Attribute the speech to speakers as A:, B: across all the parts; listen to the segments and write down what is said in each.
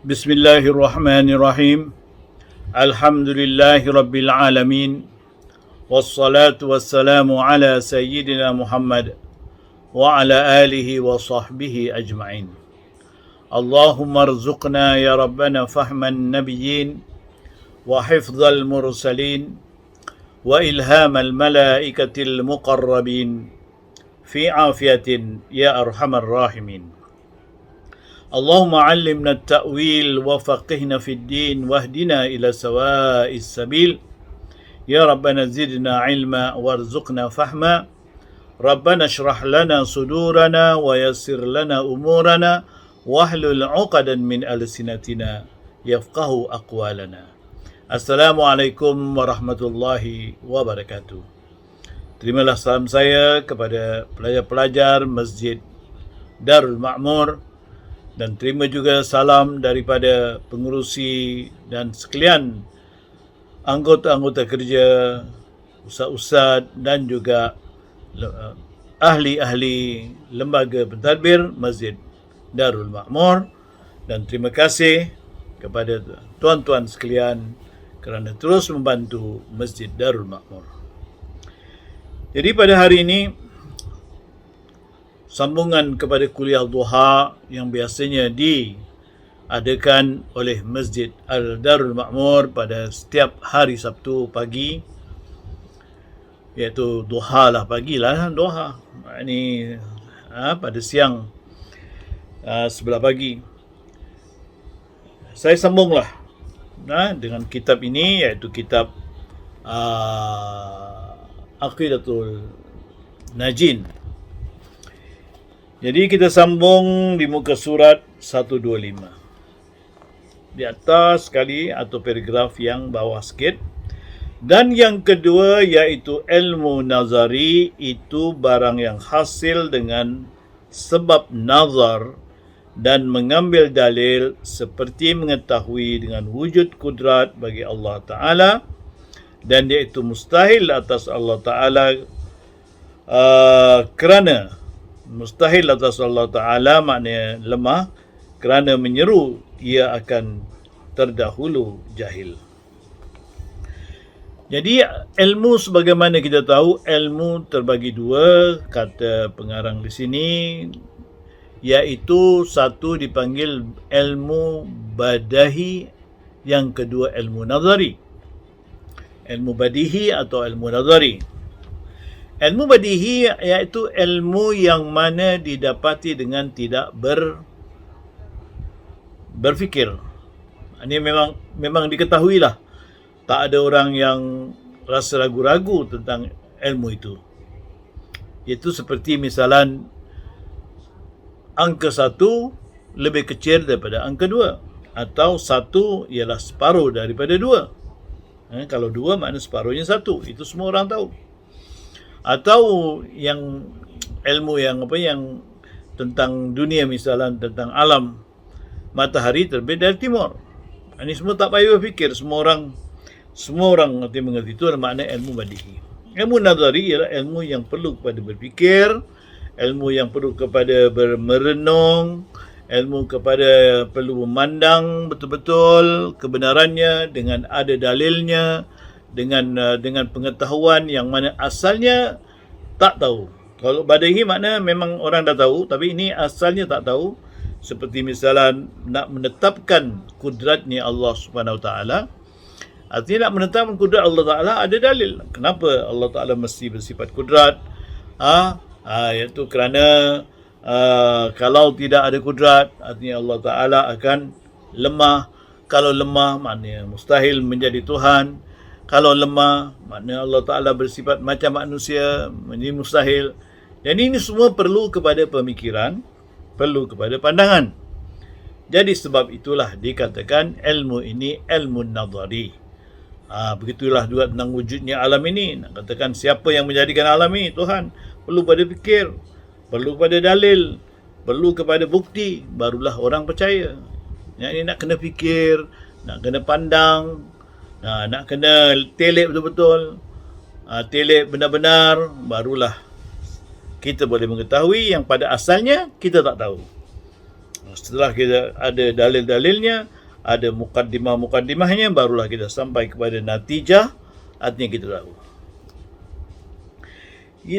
A: Bismillahirrahmanirrahim. Alhamdulillahi rabbil alamin. Wassalatu wassalamu ala sayyidina Muhammad wa ala alihi wa sahbihi ajma'in. Allahumma arzuqna ya Rabbana fahman nabiyyin wa hifdzal mursalin wa ilhamal malaikatil muqarrabin fi afiyatin ya arhamar rahimin. اللهم علمنا التأويل وفقهنا في الدين واهدنا إلى سواء السبيل يا ربنا زدنا علما وارزقنا فهما ربنا اشرح لنا صدورنا ويسر لنا أمورنا واحلل عقدا من ألسنتنا يفقه أقوالنا. Assalamualaikum warahmatullahi wabarakatuh. Terimalah salam saya kepada pelajar-pelajar Masjid Darul Ma'mur, dan terima juga salam daripada pengurusi dan sekalian anggota-anggota kerja, ustaz-ustaz dan juga ahli-ahli lembaga pentadbir Masjid Darul Ma'mur, dan terima kasih kepada tuan-tuan sekalian kerana terus membantu Masjid Darul Ma'mur. Jadi pada hari ini, sambungan kepada kuliah duha yang biasanya diadakan oleh Masjid Al-Darul Ma'mur pada setiap hari Sabtu pagi, iaitu duha lah, pagilah duha. Ini pada siang sebelah pagi. Saya sambunglah dengan kitab ini, iaitu kitab Aqidatul Najin. Jadi kita sambung di muka surat 125. Di atas sekali atau paragraf yang bawah sikit. Dan yang kedua iaitu ilmu nazari, itu barang yang hasil dengan sebab nazar dan mengambil dalil, seperti mengetahui dengan wujud kudrat bagi Allah Ta'ala, dan iaitu mustahil atas Allah Ta'ala mustahil atas Allah Ta'ala maknanya lemah, kerana menyeru ia akan terdahulu jahil. Jadi ilmu, sebagaimana kita tahu, ilmu terbagi dua, kata pengarang di sini, iaitu satu dipanggil ilmu badahi, yang kedua ilmu nazari. Ilmu badihi atau ilmu nazari. Ilmu badihi iaitu ilmu yang mana didapati dengan tidak berfikir. Ini memang diketahuilah. Tak ada orang yang rasa ragu-ragu tentang ilmu itu. Itu seperti misalan angka 1 lebih kecil daripada angka 2, atau 1 ialah separuh daripada 2. Kalau 2 makna separuhnya 1. Itu semua orang tahu. Atau yang ilmu yang tentang dunia, misalan tentang alam, matahari terbit dari timur. Ini semua tak payah berfikir, semua orang mengerti. Itu adalah makna ilmu badihi. Ilmu nazari ialah ilmu yang perlu kepada berfikir, ilmu yang perlu kepada merenung, ilmu kepada perlu memandang betul-betul kebenarannya dengan ada dalilnya, dengan pengetahuan yang mana asalnya tak tahu. Kalau badahi makna memang orang dah tahu, tapi ini asalnya tak tahu. Seperti misalan nak menetapkan kudratnya Allah Subhanahu Taala. Artinya nak menetapkan kudrat Allah Taala ada dalil. Kenapa Allah Taala mesti bersifat kudrat? Iaitu kerana kalau tidak ada kudrat, artinya Allah Taala akan lemah. Kalau lemah maknanya mustahil menjadi Tuhan. Kalau lemah, maknanya Allah Ta'ala bersifat macam manusia, ini mustahil. Jadi ini semua perlu kepada pemikiran, perlu kepada pandangan. Jadi sebab itulah dikatakan ilmu ini ilmu nazari. Begitulah juga tentang wujudnya alam ini. Nak katakan siapa yang menjadikan alam ini? Tuhan. Perlu pada fikir, perlu kepada dalil, perlu kepada bukti, barulah orang percaya. Yang ini nak kena fikir, nak kena pandang, nak kena telek betul-betul, telek benar-benar, barulah kita boleh mengetahui yang pada asalnya kita tak tahu. Setelah kita ada dalil-dalilnya, ada mukaddimah-mukaddimahnya, barulah kita sampai kepada natijah, artinya kita tahu.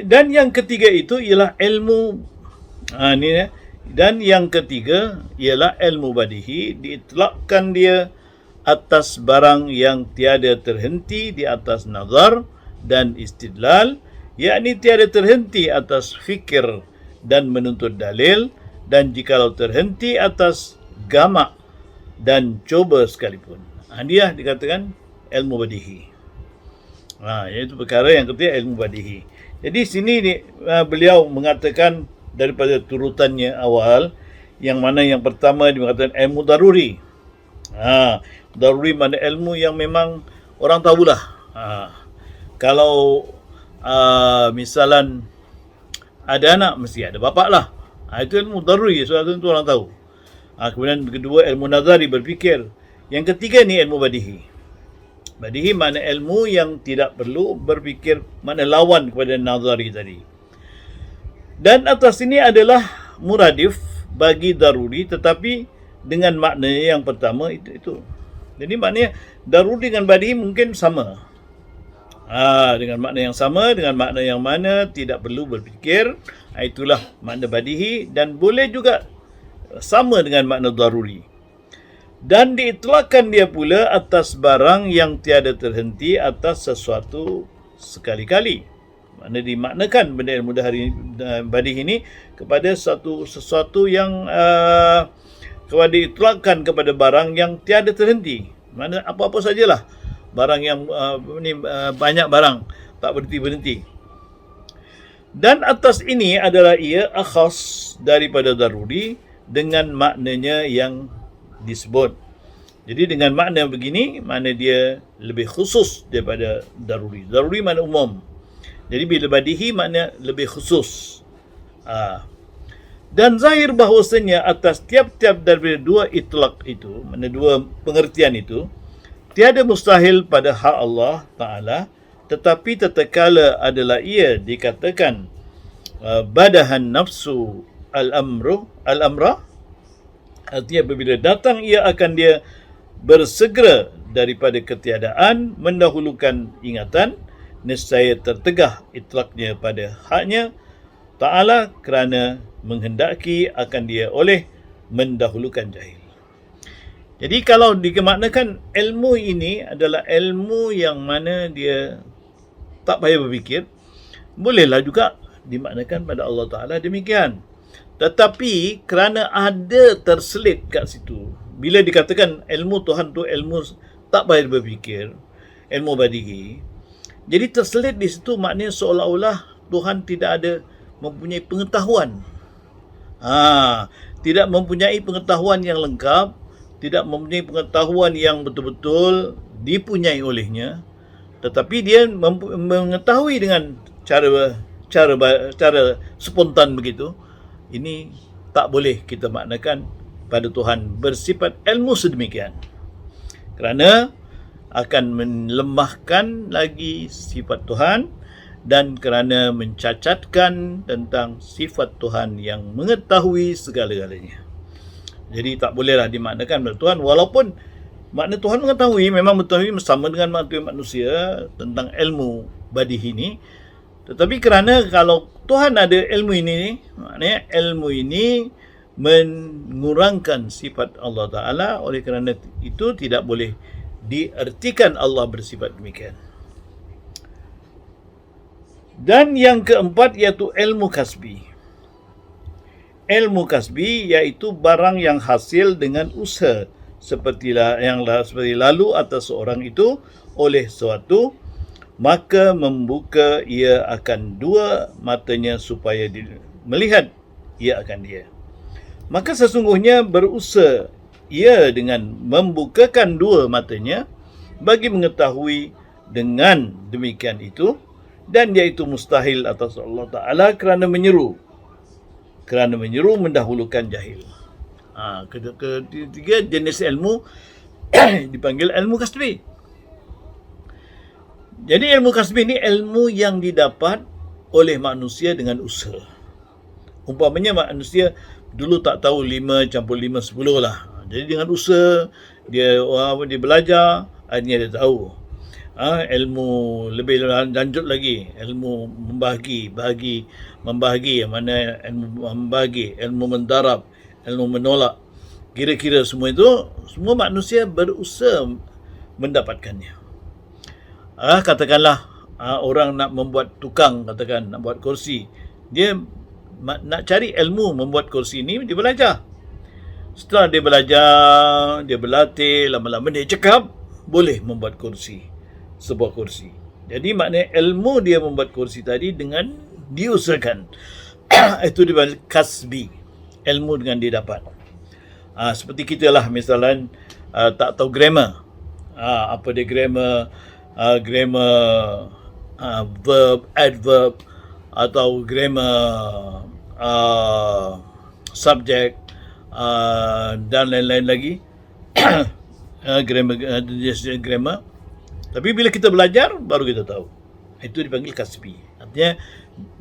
A: Dan yang ketiga itu ialah ilmu dan yang ketiga ialah ilmu badihi, diitlakkan dia atas barang yang tiada terhenti di atas nazar dan istidlal, yakni tiada terhenti atas fikir dan menuntut dalil, dan jikalau terhenti atas gamak dan coba sekalipun. Dia dikatakan ilmu badihi. Iaitu perkara yang ketiga, ilmu badihi. Jadi sini beliau mengatakan daripada turutannya awal, yang mana yang pertama dia mengatakan ilmu daruri. Daruri mana ilmu yang memang orang tahulah. Kalau misalan ada anak, mesti ada bapak lah. Itu ilmu daruri, soal itu orang tahu. Kemudian kedua, ilmu nazari, berfikir. Yang ketiga ni ilmu badihi. Badihi makna ilmu yang tidak perlu berfikir, makna lawan kepada nazari tadi. Dan atas ini adalah muradif bagi daruri, tetapi dengan makna yang pertama itu. Jadi maknanya daruri dengan badihi mungkin sama. Dengan makna yang sama, dengan makna yang mana tidak perlu berfikir, itulah makna badihi, dan boleh juga sama dengan makna daruri. Dan diitlakkan dia pula atas barang yang tiada terhenti atas sesuatu sekali-kali. Makna dimaknakan benda ilmu badihi ini kepada sesuatu yang kepada diitlakkan kepada barang yang tiada terhenti. Makna apa-apa sajalah. Barang yang banyak barang, tak berhenti-berhenti. Dan atas ini adalah ia akhas daripada daruri dengan maknanya yang disebut. Jadi dengan makna begini, makna dia lebih khusus daripada daruri. Daruri makna umum. Jadi bila badihi makna lebih khusus. Dan zahir bahawasanya atas tiap-tiap daripada dua itlaq itu, makna dua pengertian itu, tiada mustahil pada hak Allah Ta'ala, tetapi tatkala adalah ia dikatakan badahan nafsu al-amra, artinya apabila datang ia akan dia bersegera daripada ketiadaan, mendahulukan ingatan, nescaya tertegah itlaknya pada haknya Ta'ala, kerana menghendaki akan dia oleh mendahulukan jahil. Jadi kalau dikemaknakan ilmu ini adalah ilmu yang mana dia tak payah berfikir, bolehlah juga dimaknakan pada Allah Ta'ala demikian. Tetapi kerana ada terselit kat situ, bila dikatakan ilmu Tuhan tu ilmu tak payah berfikir, ilmu badihi, jadi terselit di situ maknanya seolah-olah Tuhan tidak ada mempunyai pengetahuan. Tidak mempunyai pengetahuan yang lengkap, tidak mempunyai pengetahuan yang betul-betul dipunyai olehnya, tetapi dia mengetahui dengan cara spontan begitu. Ini tak boleh kita maknakan pada Tuhan bersifat ilmu sedemikian, kerana akan melemahkan lagi sifat Tuhan dan kerana mencacatkan tentang sifat Tuhan yang mengetahui segala-galanya. Jadi tak bolehlah dimaknakan pada Tuhan, walaupun makna Tuhan mengetahui, memang mengetahui sama dengan makna manusia tentang ilmu badihi ini. Tetapi kerana kalau Tuhan ada ilmu ini, maknanya ilmu ini mengurangkan sifat Allah Ta'ala, oleh kerana itu tidak boleh diartikan Allah bersifat demikian. Dan yang keempat iaitu ilmu kasbi. Ilmu kasbi iaitu barang yang hasil dengan usaha, seperti lalu atas seorang itu oleh suatu, maka membuka ia akan dua matanya supaya melihat ia akan dia. Maka sesungguhnya berusaha ia dengan membukakan dua matanya bagi mengetahui dengan demikian itu, dan iaitu mustahil atas Allah Ta'ala kerana menyeru mendahulukan jahil. Ketiga jenis ilmu dipanggil ilmu kasbi. Jadi ilmu kasbi ini ilmu yang didapat oleh manusia dengan usaha. Umpamanya manusia dulu tak tahu 5 campur 5 10 lah. Jadi dengan usaha dia belajar, akhirnya dia tahu. Ilmu lebih lanjut lagi, ilmu membahagi yang mana ilmu membahagi, ilmu mendarab, ilmu menolak. Kira-kira semua itu, semua manusia berusaha mendapatkannya. Katakanlah orang nak membuat tukang, katakan nak buat kursi, dia nak cari ilmu membuat kursi ni, dia belajar. Setelah dia belajar, dia berlatih, lama-lama dia cekap, boleh membuat kursi, sebuah kursi. Jadi maknanya ilmu dia membuat kursi tadi dengan diusahakan. Itu dipanggil kasbi, ilmu dengan dia dapat. Seperti kita lah, misalnya tak tahu grammar. Apa dia grammar, verb, adverb, atau grammar subject, dan lain-lain lagi. Grammar. Tapi bila kita belajar, baru kita tahu. Itu dipanggil kasbi. Artinya,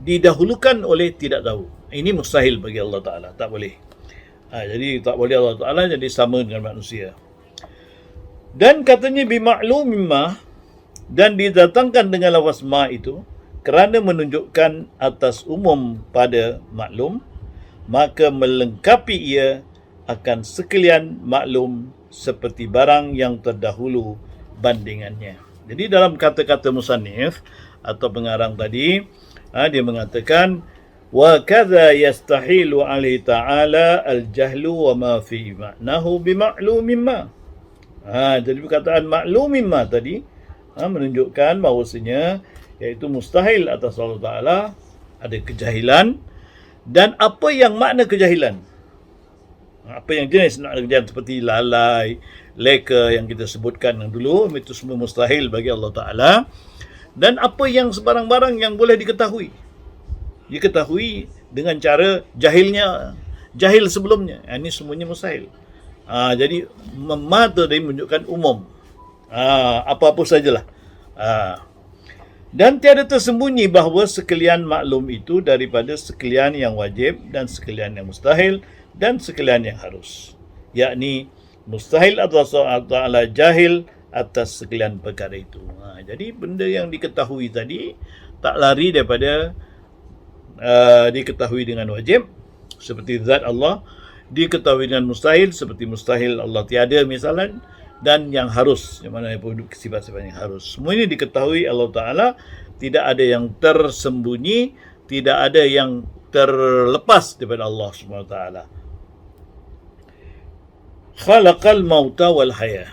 A: didahulukan oleh tidak tahu. Ini mustahil bagi Allah Ta'ala. Tak boleh. Jadi, tak boleh Allah Ta'ala jadi sama dengan manusia. Dan katanya, bima'lumimma, dan didatangkan dengan lafaz ma itu, kerana menunjukkan atas umum pada maklum, maka melengkapi ia akan sekalian maklum seperti barang yang terdahulu bandingannya. Jadi dalam kata-kata musannif atau pengarang tadi, dia mengatakan wa kadza yastahilu alaihi ta'ala al-jahlu wa ma fi ma'nahu bima'lumin ma. Jadi perkataan ma'lumin ma tadi menunjukkan bahawasanya iaitu mustahil atas Allah Ta'ala ada kejahilan, dan apa yang makna kejahilan, apa yang jenis makna kejahilan seperti lalai, leka yang kita sebutkan yang dulu, itu semua mustahil bagi Allah Ta'ala. Dan apa yang sebarang-barang yang boleh diketahui dengan cara jahil sebelumnya, ini semuanya mustahil. Jadi mata dia menunjukkan umum, apa-apa sajalah. Dan tiada tersembunyi bahawa sekalian maklum itu daripada sekalian yang wajib, dan sekalian yang mustahil, dan sekalian yang harus, yakni mustahil atas Allah Ta'ala, jahil atas sekalian perkara itu. Jadi benda yang diketahui tadi tak lari daripada diketahui dengan wajib seperti zat Allah, diketahui dengan mustahil seperti mustahil Allah tiada misalnya, dan yang harus, yang mana sifat-sifat yang harus. Semua ini diketahui Allah Ta'ala, tidak ada yang tersembunyi, tidak ada yang terlepas daripada Allah SWT. Khalaqal mauta wal haya.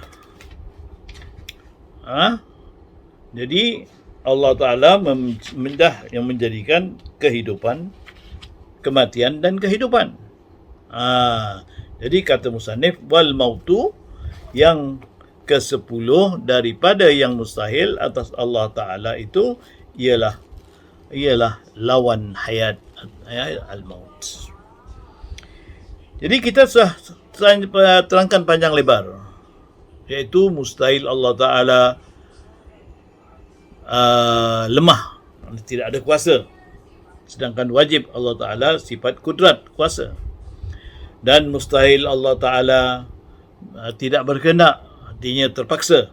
A: Jadi Allah Ta'ala yang menjadikan kehidupan, kematian dan kehidupan. Jadi kata musannif, wal mautu, yang ke-10 daripada yang mustahil atas Allah Ta'ala itu ialah lawan hayat, al-maut. Jadi kita sudah terangkan panjang lebar, iaitu mustahil Allah Ta'ala lemah, tidak ada kuasa, sedangkan wajib Allah Ta'ala sifat kudrat, kuasa. Dan mustahil Allah Ta'ala tidak berkehendak, artinya terpaksa.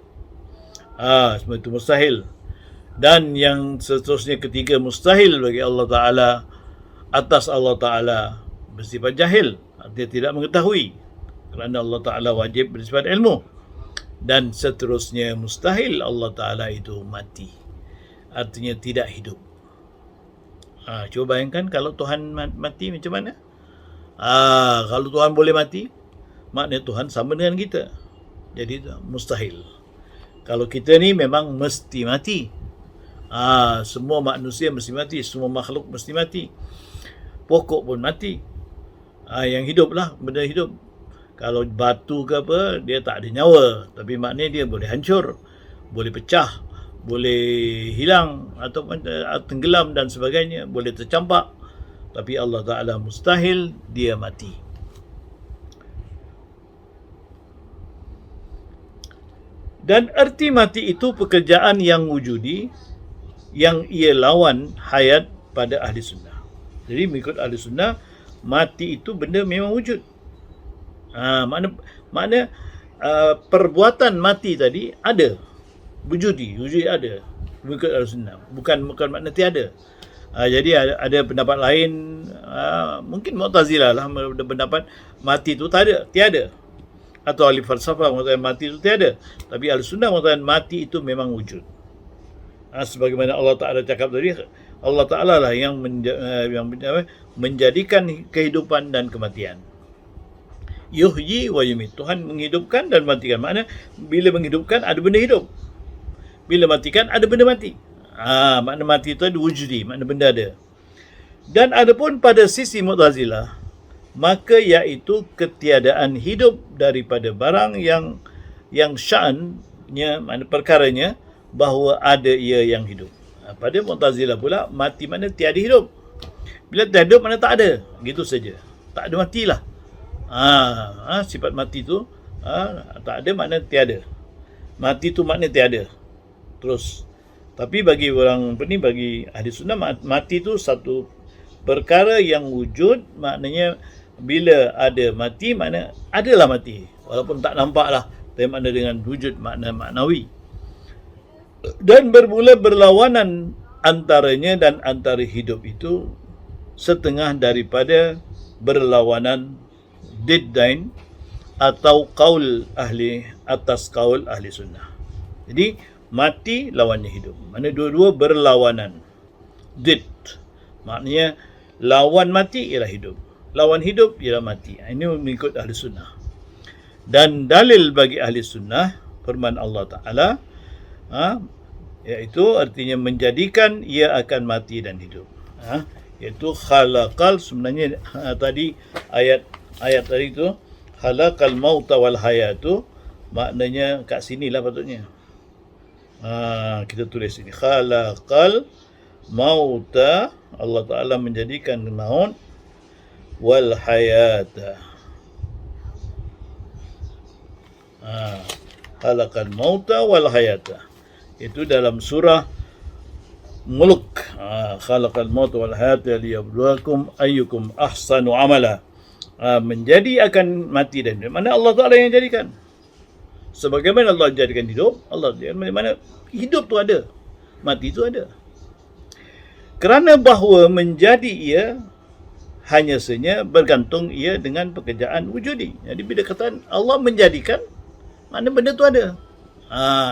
A: Semua itu mustahil. Dan yang seterusnya ketiga, mustahil bagi Allah Ta'ala atas Allah Ta'ala bersifat jahil, artinya tidak mengetahui, kerana Allah Ta'ala wajib bersifat ilmu. Dan seterusnya mustahil Allah Ta'ala itu mati, artinya tidak hidup. Cuba bayangkan kalau Tuhan mati macam mana? Kalau Tuhan boleh mati, maknanya Tuhan sama dengan kita. Jadi mustahil. Kalau kita ni memang mesti mati. Semua manusia mesti mati, semua makhluk mesti mati. Pokok pun mati. Yang hidup lah, benda hidup. Kalau batu ke apa, dia tak ada nyawa, tapi maknanya dia boleh hancur, boleh pecah, boleh hilang, ataupun tenggelam dan sebagainya, boleh tercampak. Tapi Allah Ta'ala mustahil dia mati. Dan erti mati itu pekerjaan yang wujudi, yang ia lawan hayat pada ahli sunnah. Jadi mengikut ahli sunnah, mati itu benda memang wujud. Makna perbuatan mati tadi ada, wujudi ada, mengikut Ahlussunnah, bukan makna tiada. Jadi ada pendapat lain, mungkin Mu'tazilah lah berpendapat mati itu tiada, atau ahli falsafah mengatakan mati itu tiada, tapi Ahlussunnah mengatakan mati itu memang wujud. Sebagaimana Allah Ta'ala cakap tadi, Allah Ta'ala lah yang menjadikan kehidupan dan kematian. Yuhyi wa yumit, Tuhan menghidupkan dan matikan. Maknanya bila menghidupkan ada benda hidup, bila matikan ada benda mati. Makna mati itu ada wujudi, makna benda ada. Dan adapun pada sisi Mu'tazilah, maka iaitu ketiadaan hidup daripada barang yang sya'annya, makna perkaranya, bahawa ada ia yang hidup. Pada Mu'tazilah pula, mati makna tiada hidup. Bila tiada hidup, makna tak ada. Gitu saja. Tak ada matilah. Sifat mati tu tak ada makna tiada. Mati tu makna tiada. Terus. Tapi bagi orang bagi ahli sunnah, mati tu satu perkara yang wujud, maknanya bila ada mati, makna adalah mati. Walaupun tak nampak lah. Tapi makna dengan wujud, makna maknawi. Dan bermula berlawanan antaranya dan antara hidup itu setengah daripada berlawanan diddain atau qaul ahli atas qaul ahli sunnah. Jadi mati lawannya hidup. Mana dua-dua berlawanan. Did maknanya lawan mati ialah hidup, lawan hidup ialah mati. Ini mengikut ahli sunnah. Dan dalil bagi ahli sunnah firman Allah Ta'ala, iaitu artinya menjadikan ia akan mati dan hidup. Iaitu khalaqal, sebenarnya tadi ayat tadi tu khalaqal mauta wal hayatu, maknanya kat sinilah patutnya. Kita tulis ini khalaqal mauta, Allah Ta'ala menjadikan maut, wal hayata. Khalaqal mauta wal hayata, itu dalam surah Mulk. Khalaqal mauta wal hayata liyabluwakum ayyukum ahsanu amala. Menjadi akan mati dan hidup, mana Allah Ta'ala yang jadikan. Sebagaimana Allah jadikan hidup, Allah jadikan mana hidup tu ada, mati tu ada. Kerana bahawa menjadi ia hanya saja bergantung ia dengan pekerjaan wujudi. Jadi bila kata Allah menjadikan, mana benda tu ada.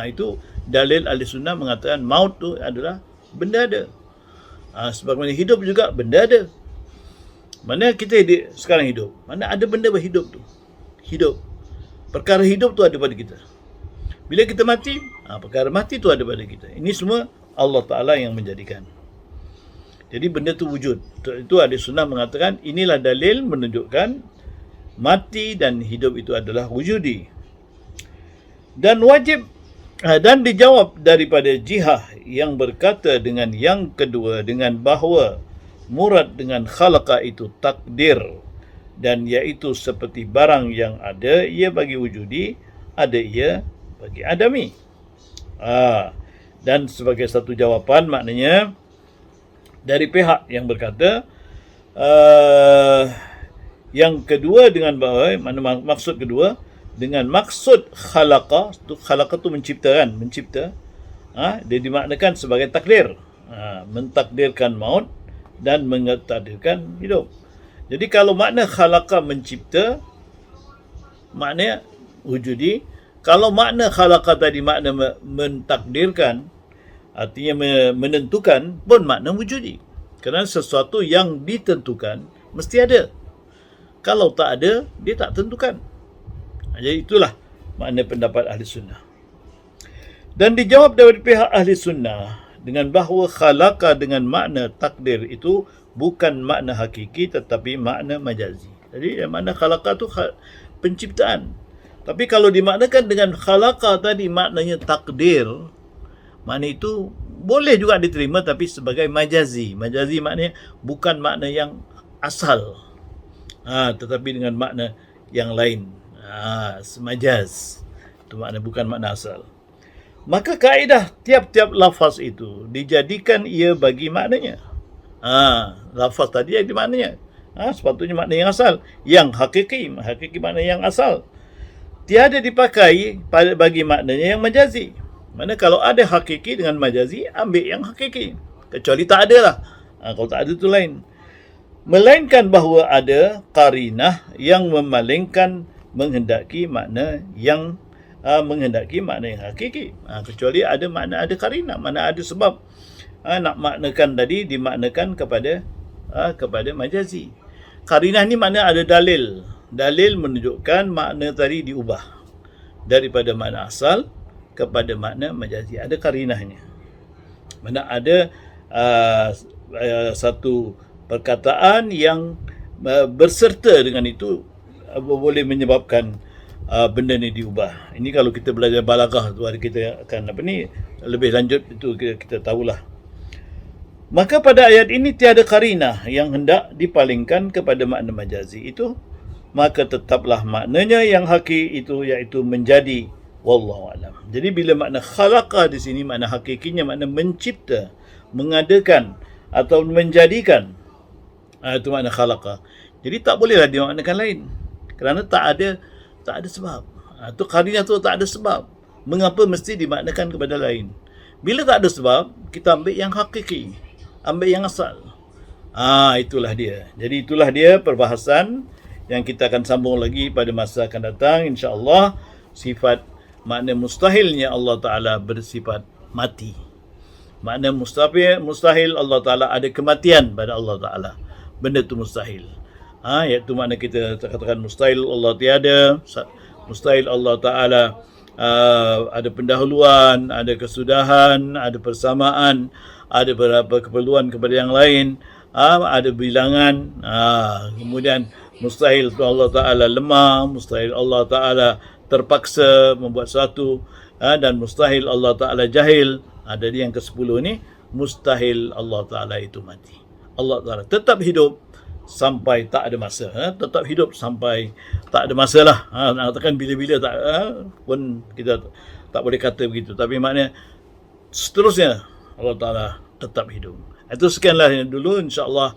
A: Itu dalil ahli sunnah mengatakan maut tu adalah benda ada. Sebagaimana hidup juga benda ada. Mana kita sekarang hidup, mana ada benda berhidup tu. Hidup. Perkara hidup tu ada pada kita. Bila kita mati, perkara mati tu ada pada kita. Ini semua Allah Ta'ala yang menjadikan. Jadi benda tu wujud. Itu ahli sunnah mengatakan inilah dalil menunjukkan mati dan hidup itu adalah wujudi. Dan wajib dan dijawab daripada jihah yang berkata dengan yang kedua, dengan bahawa murad dengan khalaqa itu takdir, dan iaitu seperti barang yang ada ia bagi wujudi, ada ia bagi adami. Dan sebagai satu jawapan, maknanya dari pihak yang berkata yang kedua dengan bahawa, mana maksud kedua dengan maksud khalaqa tu mencipta, dia dimaknakan sebagai takdir, mentakdirkan maut dan mentakdirkan hidup. Jadi kalau makna khalaqa mencipta, makna wujudi. Kalau makna khalaqa tadi makna mentakdirkan, artinya menentukan, pun makna wujudi. Kerana sesuatu yang ditentukan mesti ada. Kalau tak ada, dia tak tentukan. Jadi itulah makna pendapat ahli sunnah. Dan dijawab dari pihak ahli sunnah dengan bahawa khalaqa dengan makna takdir itu bukan makna hakiki tetapi makna majazi. Jadi makna khalaqa tu penciptaan. Tapi kalau dimaknakan dengan khalaqa tadi maknanya takdir, makna itu boleh juga diterima tapi sebagai majazi. Majazi maknanya bukan makna yang asal, tetapi dengan makna yang lain. Semajaz. Itu makna bukan makna asal. Maka kaedah tiap-tiap lafaz itu dijadikan ia bagi maknanya. Lafaz tadi ada maknanya. Sepatutnya makna yang asal, yang hakiki makna yang asal. tiada dipakai bagi maknanya yang majazi. Mana kalau ada hakiki dengan majazi, ambil yang hakiki. Kecuali tak ada lah. Kalau tak ada tu lain. Melainkan bahawa ada qarinah yang memalingkan menghendaki makna yang hakiki. Kecuali ada makna, ada qarinah, mana ada sebab nak maknakan tadi dimaknakan kepada majazi. Qarinah ni makna ada dalil. Dalil menunjukkan makna tadi diubah daripada makna asal kepada makna majazi. Ada qarinahnya. Mana ada satu perkataan yang berserta dengan itu boleh menyebabkan benda ni diubah. Ini kalau kita belajar balaghah tu, kita akan lebih lanjut itu kita tahulah. Maka pada ayat ini tiada qarinah yang hendak dipalingkan kepada makna majazi itu, maka tetaplah maknanya yang haki itu, iaitu menjadi, wallahu alam. Jadi bila makna khalaqa di sini, makna hakikinya makna mencipta, mengadakan atau menjadikan. Itu makna khalaqa. Jadi tak bolehlah dimaknakan lain. Kerana tak ada sebab. Itu qarinah tu tak ada sebab. Mengapa mesti dimaknakan kepada lain? Bila tak ada sebab, kita ambil yang hakiki. Ambil yang asal. Itulah dia. Jadi itulah dia perbahasan yang kita akan sambung lagi pada masa akan datang, insya-Allah. Sifat makna mustahilnya Allah Ta'ala bersifat mati. Makna mustahil Allah Ta'ala ada kematian pada Allah Ta'ala. Benda itu mustahil. Iaitu makna kita katakan mustahil Allah tiada, mustahil Allah Ta'ala ada pendahuluan, ada kesudahan, ada persamaan, ada beberapa keperluan kepada yang lain, ada bilangan. Kemudian mustahil Allah Ta'ala lemah, mustahil Allah Ta'ala terpaksa membuat sesuatu, dan mustahil Allah Ta'ala jahil. Jadi yang ke-10 ni, mustahil Allah Ta'ala itu mati. Allah Ta'ala tetap hidup sampai tak ada masa. Tetap hidup sampai tak ada masa lah. Nak katakan bila-bila tak, pun kita tak boleh kata begitu. Tapi maknanya seterusnya Allah Ta'ala tetap hidup. Itu sekianlah dulu, insya-Allah.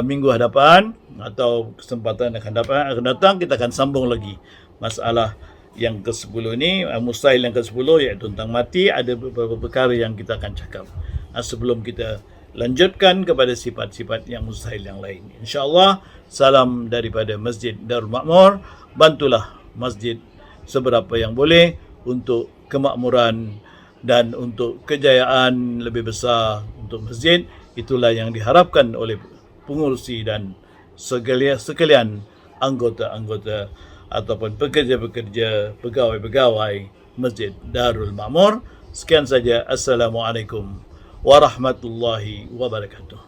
A: Minggu hadapan atau kesempatan akan datang, kita akan sambung lagi masalah yang ke-10 ni, mustahil yang ke-10, iaitu tentang mati. Ada beberapa perkara yang kita akan cakap sebelum kita lanjutkan kepada sifat-sifat yang mustahil yang lain. InsyaAllah, salam daripada Masjid Darul Ma'mur. Bantulah masjid seberapa yang boleh untuk kemakmuran dan untuk kejayaan lebih besar untuk masjid. Itulah yang diharapkan oleh pengurusi dan sekalian anggota-anggota ataupun pekerja-pekerja, pegawai-pegawai Masjid Darul Ma'mur. Sekian saja. Assalamualaikum warahmatullahi wabarakatuh.